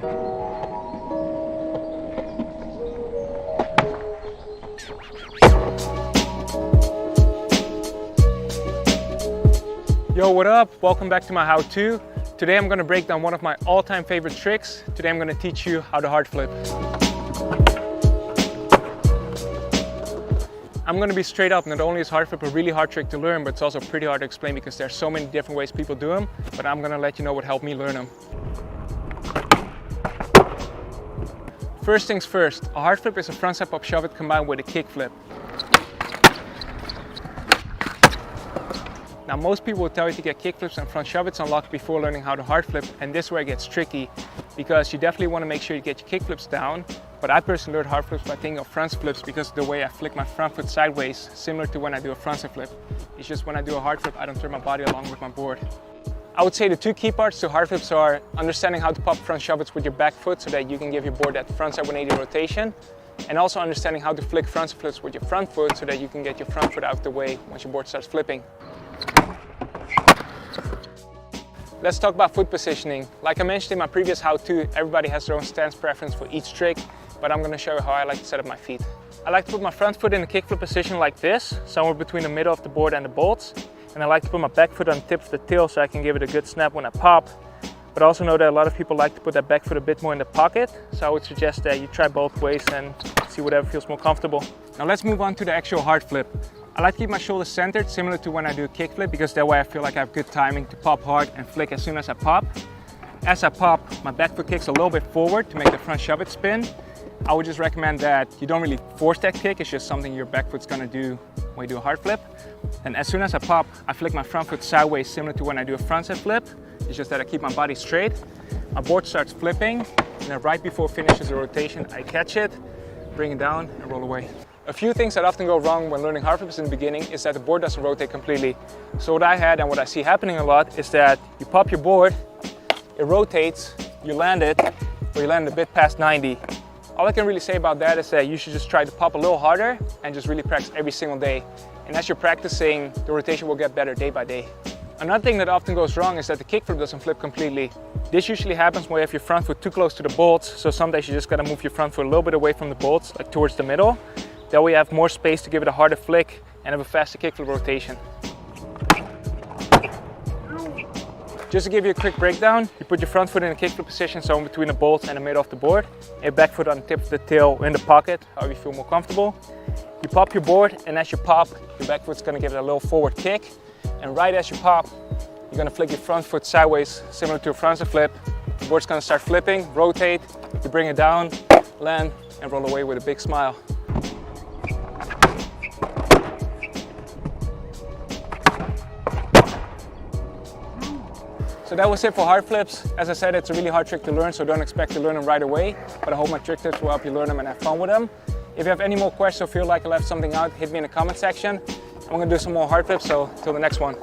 Yo, what up? Welcome back to my how-to. Today I'm going to break down one of my all-time favorite tricks. Today I'm going to teach you how to hard flip. I'm going to be straight up. Not only is hard flip a really hard trick to learn, but it's also pretty hard to explain because there's so many different ways people do them. But I'm going to let you know what helped me learn them. First things first, a hard flip is a front step up shove it combined with a kick flip. Now most people will tell you to get kick flips and front shove it's unlocked before learning how to hard flip, and this is where it gets tricky because you definitely want to make sure you get your kick flips down. But I personally learned hard flips by thinking of front flips because of the way I flick my front foot sideways, similar to when I do a front step flip. It's just when I do a hard flip, I don't turn my body along with my board. I would say the two key parts to hard flips are understanding how to pop front shove it's with your back foot so that you can give your board that front side 180 rotation, and also understanding how to flick front flips with your front foot so that you can get your front foot out of the way once your board starts flipping. Let's talk about foot positioning. Like I mentioned in my previous how-to, everybody has their own stance preference for each trick, but I'm going to show you how I like to set up my feet. I like to put my front foot in the kickflip position like this, somewhere between the middle of the board and the bolts. And I like to put my back foot on the tip of the tail so I can give it a good snap when I pop. But I also know that a lot of people like to put that back foot a bit more in the pocket, so I would suggest that you try both ways and see whatever feels more comfortable. Now let's move on to the actual hard flip. I like to keep my shoulders centered, similar to when I do a kick flip, because that way I feel like I have good timing to pop hard and flick as soon as I pop. As I pop, my back foot kicks a little bit forward to make the front shove it spin. I would just recommend that you don't really force that kick, it's just something your back foot's gonna do when you do a hard flip. And as soon as I pop, I flick my front foot sideways, similar to when I do a front step flip. It's just that I keep my body straight. My board starts flipping, and then right before it finishes the rotation, I catch it, bring it down, and roll away. A few things that often go wrong when learning hard flips in the beginning is that the board doesn't rotate completely. So what I had and what I see happening a lot is that you pop your board, it rotates, you land it, or you land a bit past 90. All I can really say about that is that you should just try to pop a little harder and just really practice every single day. And as you're practicing, the rotation will get better day by day. Another thing that often goes wrong is that the kickflip doesn't flip completely. This usually happens when you have your front foot too close to the bolts, so some days you just gotta move your front foot a little bit away from the bolts, like towards the middle. That way you have more space to give it a harder flick and have a faster kickflip rotation. Just to give you a quick breakdown, you put your front foot in a kickflip position, so in between the bolts and the middle of the board. Your back foot on the tip of the tail or in the pocket, however you feel more comfortable. You pop your board, and as you pop, your back foot's gonna give it a little forward kick. And right as you pop, you're gonna flick your front foot sideways, similar to a front step flip. The board's gonna start flipping, rotate, you bring it down, land, and roll away with a big smile. So that was it for hard flips. As I said, it's a really hard trick to learn, so don't expect to learn them right away. But I hope my trick tips will help you learn them and have fun with them. If you have any more questions or feel like I left something out, hit me in the comment section. I'm gonna do some more hard flips, so till the next one.